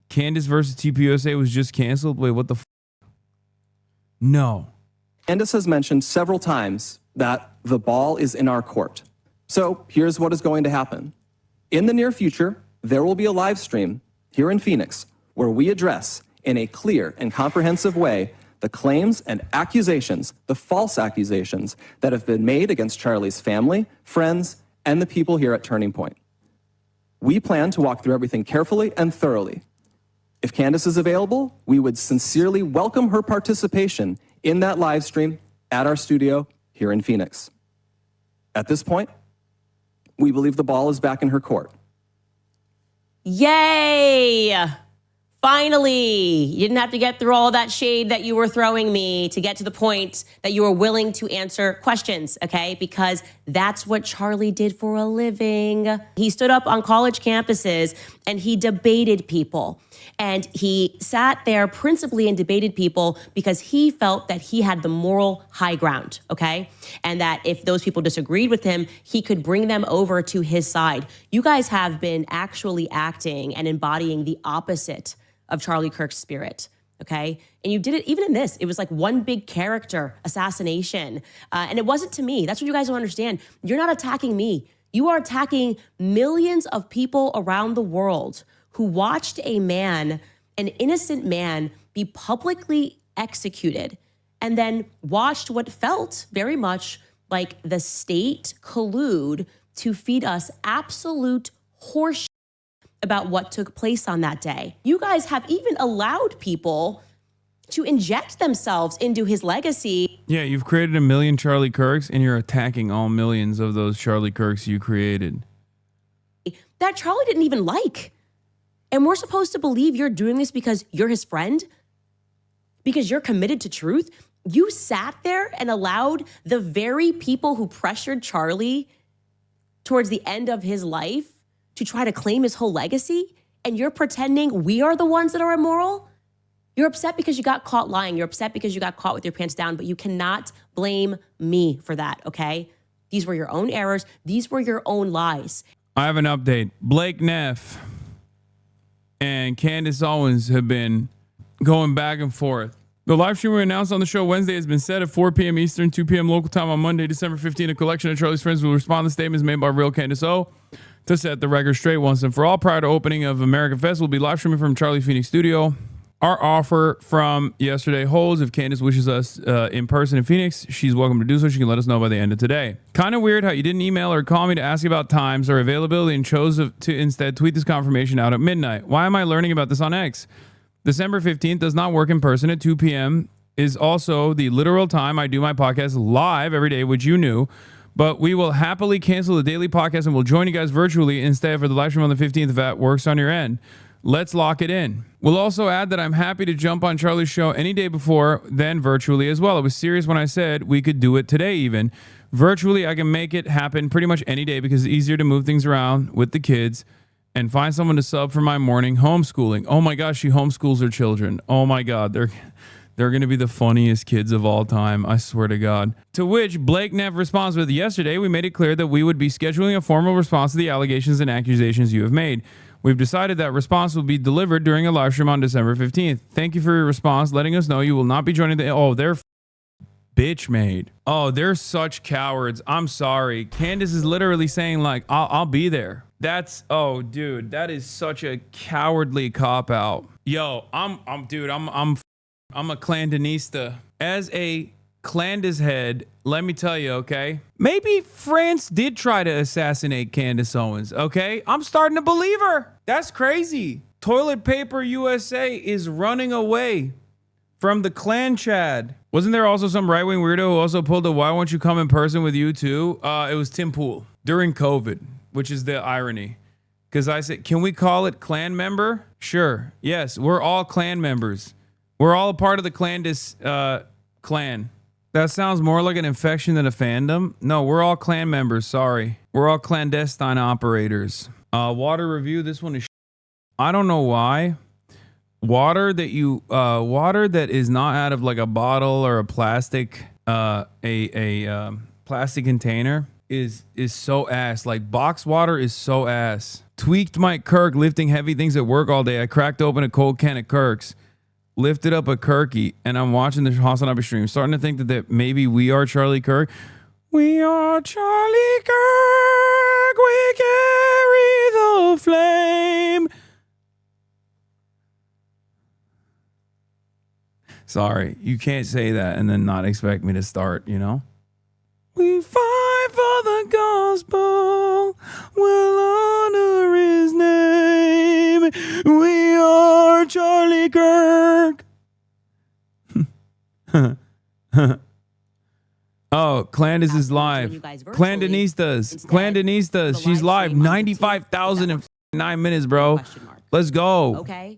Candace versus TPUSA was just canceled? Wait, what the f? No. Candace has mentioned several times that the ball is in our court. So here's what is going to happen. In the near future, there will be a live stream here in Phoenix where we address in a clear and comprehensive way the claims and accusations, the false accusations that have been made against Charlie's family, friends, and the people here at Turning Point. We plan to walk through everything carefully and thoroughly. If Candace is available, we would sincerely welcome her participation in that live stream at our studio here in Phoenix. At this point, we believe the ball is back in her court. Yay! Finally, you didn't have to get through all that shade that you were throwing me to get to the point that you were willing to answer questions, okay? Because that's what Charlie did for a living. He stood up on college campuses and he debated people. And he sat there principally and debated people because he felt that he had the moral high ground, okay? And that if those people disagreed with him, he could bring them over to his side. You guys have been actually acting and embodying the opposite of Charlie Kirk's spirit, okay? And you did it even in this. It was like one big character assassination. And it wasn't to me. That's what you guys don't understand. You're not attacking me. You are attacking millions of people around the world who watched a man, an innocent man, be publicly executed and then watched what felt very much like the state collude to feed us absolute horseshit about what took place on that day. You guys have even allowed people to inject themselves into his legacy. Yeah, you've created a million Charlie Kirks and you're attacking all millions of those Charlie Kirks you created. That Charlie didn't even like. And we're supposed to believe you're doing this because you're his friend? Because you're committed to truth? You sat there and allowed the very people who pressured Charlie towards the end of his life to try to claim his whole legacy, and you're pretending we are the ones that are immoral? You're upset because you got caught lying. You're upset because you got caught with your pants down, but you cannot blame me for that, okay? These were your own errors. These were your own lies. I have an update. Blake Neff and Candace Owens have been going back and forth. The live stream we announced on the show Wednesday has been set at 4 p.m. Eastern, 2 p.m. local time on Monday, December 15th. A collection of Charlie's friends will respond to statements made by real Candace O to set the record straight once and for all. Prior to opening of American Fest, we'll be live streaming from Charlie Phoenix Studio. Our offer from yesterday holds. If Candace wishes us in person in Phoenix, she's welcome to do so. She can let us know by the end of today. Kind of weird how you didn't email or call me to ask about times or availability and chose to instead tweet this confirmation out at midnight. Why am I learning about this on X? December 15th does not work in person at 2 p.m. is also the literal time I do my podcast live every day, which you knew. But we will happily cancel the daily podcast and we'll join you guys virtually instead for the live stream on the 15th if that works on your end. Let's lock it in. We'll also add that I'm happy to jump on Charlie's show any day before then virtually as well. I was serious when I said we could do it today even. Virtually, I can make it happen pretty much any day because it's easier to move things around with the kids and find someone to sub for my morning homeschooling. Oh my gosh, she homeschools her children. Oh my God, they're going to be the funniest kids of all time. I swear to God. To which Blake Neff responds with, yesterday we made it clear that we would be scheduling a formal response to the allegations and accusations you have made. We've decided that response will be delivered during a live stream on December 15th. Thank you for your response, letting us know you will not be joining the... Oh, they're bitch made. Oh, they're such cowards. I'm sorry. Candace is literally saying like, I'll be there. That's... Oh, dude, that is such a cowardly cop-out. Yo, I'm a Clandinista. As a Clandis head, let me tell you, okay? Maybe France did try to assassinate Candace Owens, okay? I'm starting to believe her. That's crazy. Toilet Paper USA is running away from the Clan Chad. Wasn't there also some right-wing weirdo who also pulled a why won't you come in person with you too? It was Tim Pool during COVID, which is the irony. Because I said, can we call it clan member? Sure. Yes, we're all clan members. We're all a part of the Clandis clan. That sounds more like an infection than a fandom. No, we're all clan members. Sorry. We're all clandestine operators. Water review. This one is I don't know why. Water that is not out of like a bottle or a plastic plastic container is so ass. Like box water is so ass. Tweaked Mike Kirk lifting heavy things at work all day. I cracked open a cold can of Kirk's, lifted up a Kirky, and I'm watching the HasanAbi stream. Starting to think that maybe we are Charlie Kirk. We are Charlie Kirk. We carry the flame. Sorry, you can't say that and then not expect me to start, you know? We fight for the gospel. We'll honor his name. We are Charlie Kirk. Oh, Candace is live. Candanistas. She's live. 95,009 minutes, bro. Let's go. Okay,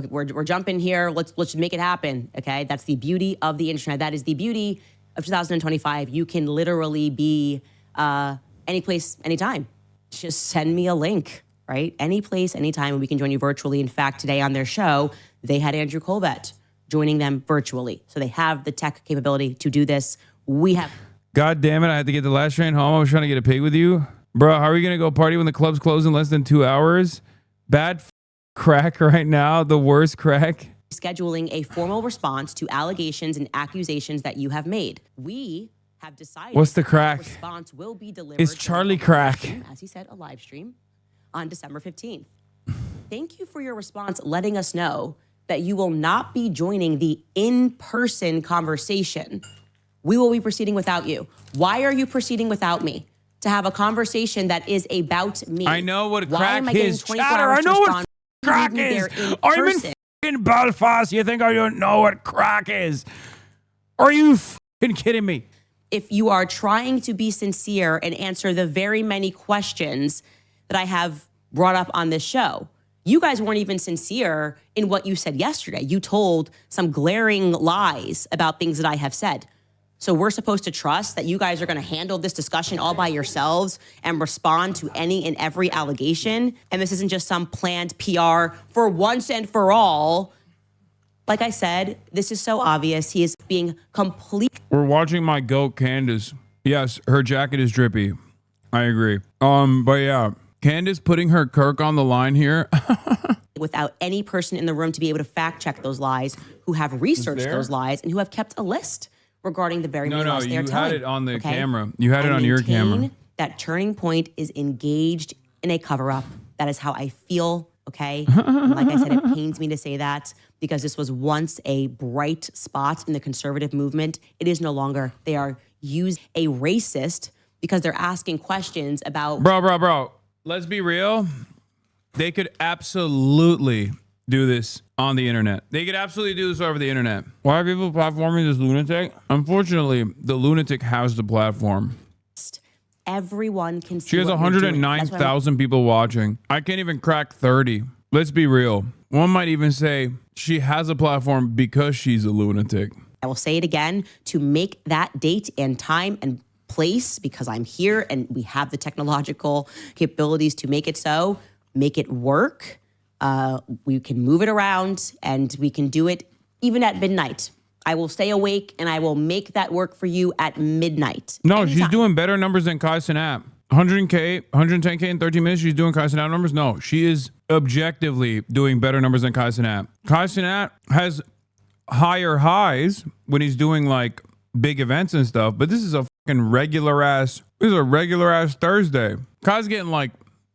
we're jumping here. Let's make it happen. Okay, that's the beauty of the internet. That is the beauty of 2025. You can literally be any place, anytime. Just send me a link, right? Any place, anytime, and we can join you virtually. In fact, today on their show, they had Andrew Colbert joining them virtually. So they have the tech capability to do this. We have. God damn it, I had to get the last train home. I was trying to get a pig with you. Bro, how are we going to go party when the club's closed in less than 2 hours? Bad crack right now. The worst crack. Scheduling a formal response to allegations and accusations that you have made. We have decided. What's the crack? Response will be delivered. It's Charlie Crack. As he said, a live stream on December 15th. Thank you for your response, letting us know that you will not be joining the in-person conversation. We will be proceeding without you. Why are you proceeding without me? To have a conversation that is about me. I know what Why crack am I getting is. 24 Chatter, hours I know to what respond? crack Leave me is. there in I'm in person. fucking Belfast. You think I don't know what crack is? Are you fucking kidding me? If you are trying to be sincere and answer the very many questions that I have brought up on this show, you guys weren't even sincere in what you said yesterday. You told some glaring lies about things that I have said. So we're supposed to trust that you guys are going to handle this discussion all by yourselves and respond to any and every allegation. And this isn't just some planned PR for once and for all. Like I said, this is so obvious. He is being complete. We're watching my goat, Candace. Yes, her jacket is drippy. I agree. But yeah, Candace putting her Kirk on the line here. Without any person in the room to be able to fact check those lies, who have researched those lies, and who have kept a list regarding the very lies they are telling. You had it on the camera. You had it on your camera. That Turning Point is engaged in a cover-up. That is how I feel, okay? And like I said, it pains me to say that because this was once a bright spot in the conservative movement. It is no longer. They are used a racist because they're asking questions about... Bro. Let's be real. They could absolutely do this on the internet. They could absolutely do this over the internet. Why are people platforming this lunatic? Unfortunately, the lunatic has the platform. Everyone can see. She has 109,000 people watching. I can't even crack 30. Let's be real. One might even say she has a platform because she's a lunatic. I will say it again to make that date and time and place because I'm here and we have the technological capabilities to make it so, make it work. We can move it around and we can do it even at midnight. I will stay awake and I will make that work for you at midnight. No, anytime. She's doing better numbers than HasanAbi. 100K, 110K in 13 minutes. She's doing HasanAbi numbers. No, she is objectively doing better numbers than HasanAbi. HasanAbi has higher highs when he's doing like big events and stuff, but this is a fucking regular ass Thursday. Kai's getting like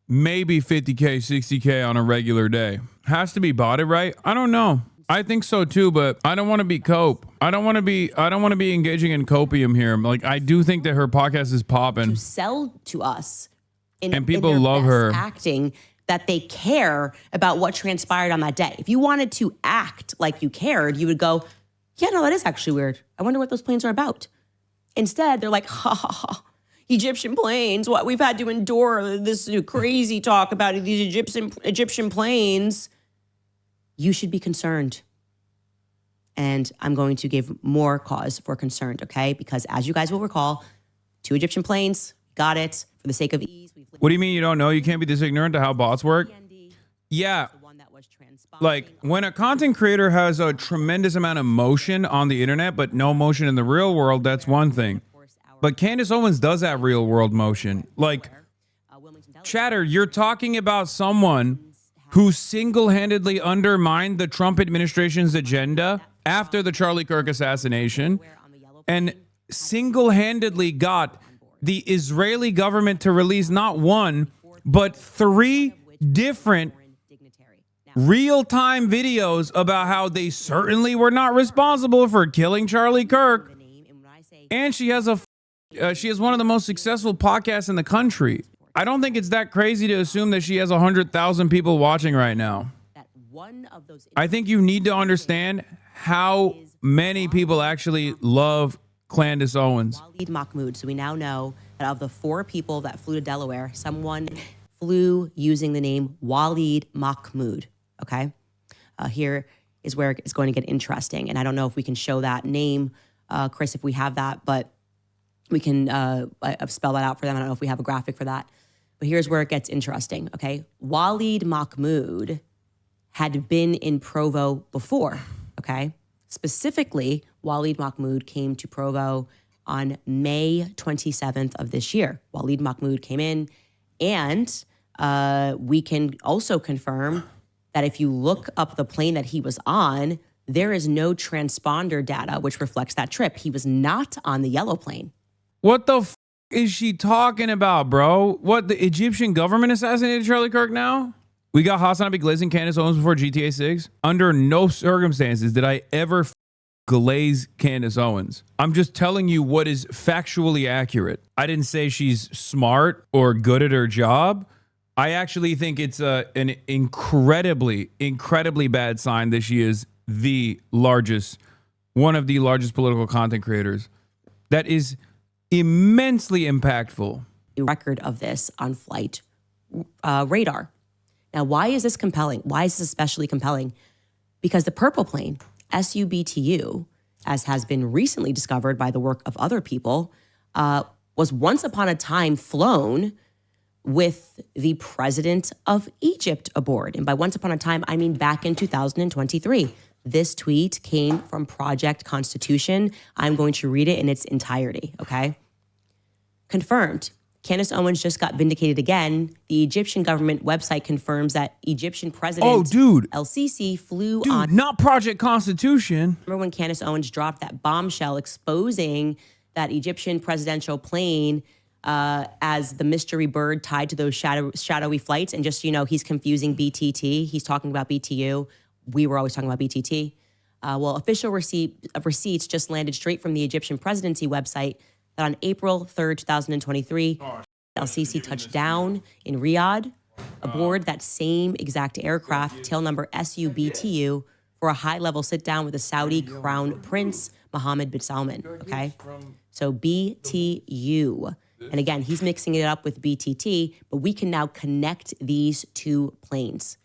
maybe 50K, 60K on a regular day. Has to be botted, right? I don't know. I think so too, but I don't want to be cope. I don't want to be engaging in copium here. Like I do think that her podcast is popping. To sell to us and people love her acting that they care about what transpired on that day. If you wanted to act like you cared, you would go, yeah, no, that is actually weird. I wonder what those planes are about. Instead, they're like, ha ha ha. Egyptian planes, what we've had to endure this crazy talk about these Egyptian planes. You should be concerned. And I'm going to give more cause for concern, okay? Because as you guys will recall, 2 Egyptian planes, got it. For the sake of ease. What do you mean you don't know? You can't be this ignorant to how bots work? Yeah. Like when a content creator has a tremendous amount of motion on the internet, but no motion in the real world, that's one thing. But Candace Owens does have real world motion. Like, Chatter, you're talking about someone who single-handedly undermined the Trump administration's agenda after the Charlie Kirk assassination and single-handedly got the Israeli government to release not one, but 3 different real-time videos about how they certainly were not responsible for killing Charlie Kirk. And she has one of the most successful podcasts in the country. I don't think it's that crazy to assume that she has 100,000 people watching right now. I think you need to understand how many people actually love Candace Owens. Waleed Mahmoud. So we now know that of the 4 people that flew to Delaware, someone flew using the name Waleed Mahmoud. Okay. Here is where it's going to get interesting. And I don't know if we can show that name, Chris, if we have that, but we can spell that out for them. I don't know if we have a graphic for that. But here's where it gets interesting, okay? Waleed Mahmoud had been in Provo before, okay? Specifically, Waleed Mahmoud came to Provo on May 27th of this year. Waleed Mahmoud came in, and we can also confirm that if you look up the plane that he was on, there is no transponder data which reflects that trip. He was not on the yellow plane. What the f is she talking about, bro? What, the Egyptian government assassinated Charlie Kirk now? We got HasanAbi glazing Candace Owens before GTA 6. Under no circumstances did I ever glaze Candace Owens. I'm just telling you what is factually accurate. I didn't say she's smart or good at her job. I actually think it's an incredibly bad sign that she is one of the largest political content creators. That is immensely impactful. A record of this on flight radar. Now, why is this compelling? Why is this especially compelling? Because the purple plane, SUBTU, as has been recently discovered by the work of other people, was once upon a time flown with the president of Egypt aboard. And by once upon a time, I mean back in 2023. This tweet came from Project Constitution. I'm going to read it in its entirety, okay? Confirmed. Candace Owens just got vindicated again. The Egyptian government website confirms that Egyptian President El-Sisi flew on... Not Project Constitution. Remember when Candace Owens dropped that bombshell exposing that Egyptian presidential plane as the mystery bird tied to those shadowy flights? And just, he's confusing BTT. He's talking about BTU. We were always talking about BTT. Well, official receipts just landed straight from the Egyptian presidency website that on April 3rd, 2023, El-Sisi touched down in Riyadh aboard that same exact aircraft, tail number SUBTU, for a high-level sit-down with the Saudi Crown Prince Mohammed bin Salman, okay? So BTU. And again, he's mixing it up with BTT, but we can now connect these 2 planes.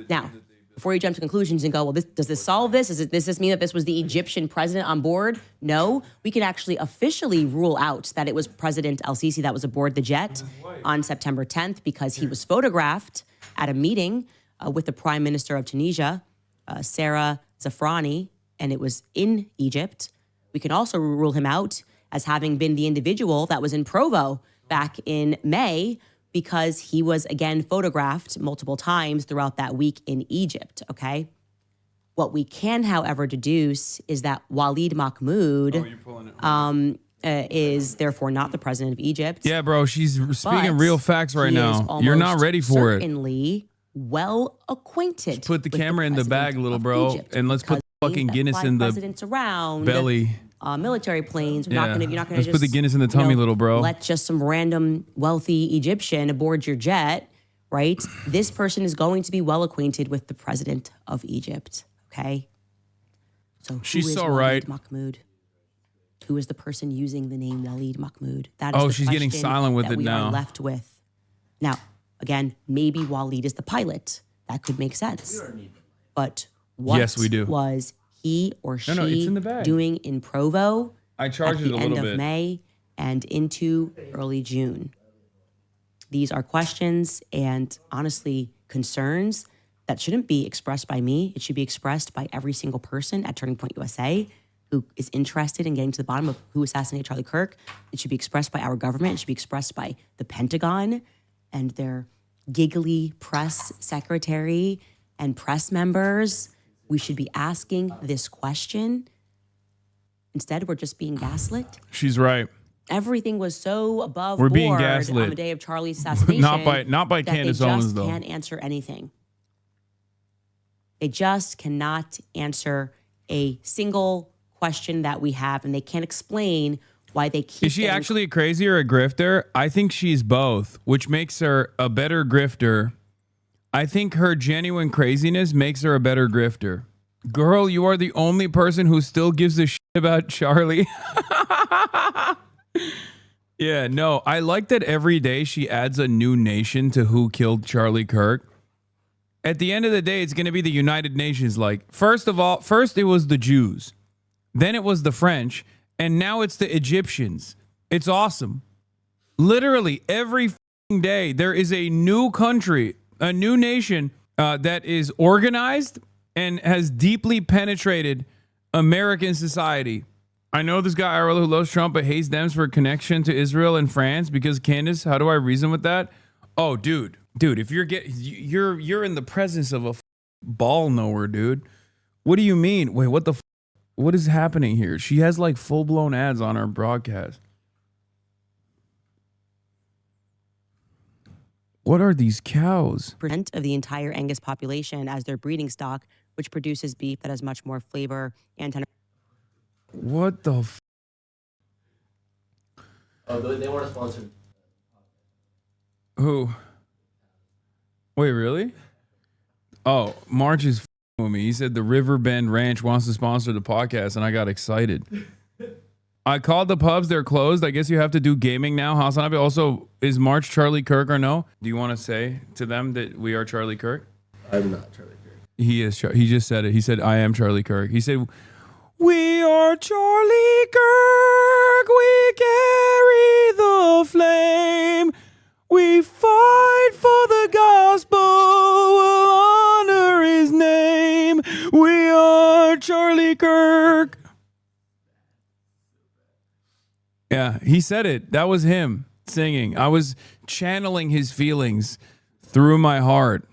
Now, before you jump to conclusions and go, well, does this solve this? Does this mean that this was the Egyptian president on board? No, we can actually officially rule out that it was President El-Sisi that was aboard the jet on September 10th because he was photographed at a meeting with the Prime Minister of Tunisia, Sarah Zafrani, and it was in Egypt. We can also rule him out as having been the individual that was in Provo back in May, because he was, again, photographed multiple times throughout that week in Egypt, okay? What we can, however, deduce is that Waleed Mahmoud is therefore not the president of Egypt. Yeah, bro, she's speaking real facts right now. You're not ready for it. Certainly well acquainted. Just put the camera in the bag, little bro, Egypt, and let's put fucking Guinness in the belly. Military planes. You're not going to Let's put the Guinness in the tummy, little bro. Let just some random wealthy Egyptian aboard your jet, right? This person is going to be well acquainted with the president of Egypt, okay? So she's so right. Mahmoud? Who is the person using the name Waleed Mahmoud? That is the she's getting silent with it we now. Are left with. Now, again, maybe Waleed is the pilot. That could make sense. But what was he or she doing in Provo at the end of May and into early June? These are questions and honestly concerns that shouldn't be expressed by me. It should be expressed by every single person at Turning Point USA who is interested in getting to the bottom of who assassinated Charlie Kirk. It should be expressed by our government. It should be expressed by the Pentagon and their giggly press secretary and press members. We should be asking this question. Instead, we're just being gaslit. She's right. Everything was so above We're board being gaslit on the day of Charlie's assassination. not by that Candace they Owens, just though. can't answer anything. They just cannot answer a single question that we have, and they can't explain why they keep. Is she actually a crazy or a grifter? I think she's both, which makes her a better grifter. I think her genuine craziness makes her a better grifter. Girl, you are the only person who still gives a shit about Charlie. Yeah, no, I like that every day she adds a new nation to who killed Charlie Kirk. At the end of the day, it's going to be the United Nations. Like, first it was the Jews, then it was the French, and now it's the Egyptians. It's awesome. Literally every day there is a new country, a new nation that is organized and has deeply penetrated American society. I know this guy IRL who loves Trump but hates Dems for a connection to Israel and France because Candace, how do I reason with that? Oh, dude, if you're in the presence of a ball knower, dude. What do you mean? Wait, what is happening here? She has like full-blown ads on our broadcast. What are these cows? % of the entire Angus population as their breeding stock, which produces beef that has much more flavor and tender. What the Oh, they want to sponsor. Who? Wait, really? Oh, March is with me. He said the Riverbend Ranch wants to sponsor the podcast, and I got excited. I called the pubs. They're closed. I guess you have to do gaming now. HasanAbi, also, is March Charlie Kirk or no? Do you want to say to them that we are Charlie Kirk? I'm not Charlie Kirk. He is. He just said it. He said, I am Charlie Kirk. He said, we are Charlie Kirk. We carry the flame. We fight for the gospel. We'll honor his name. We are Charlie Kirk. Yeah, he said it. That was him singing. I was channeling his feelings through my heart.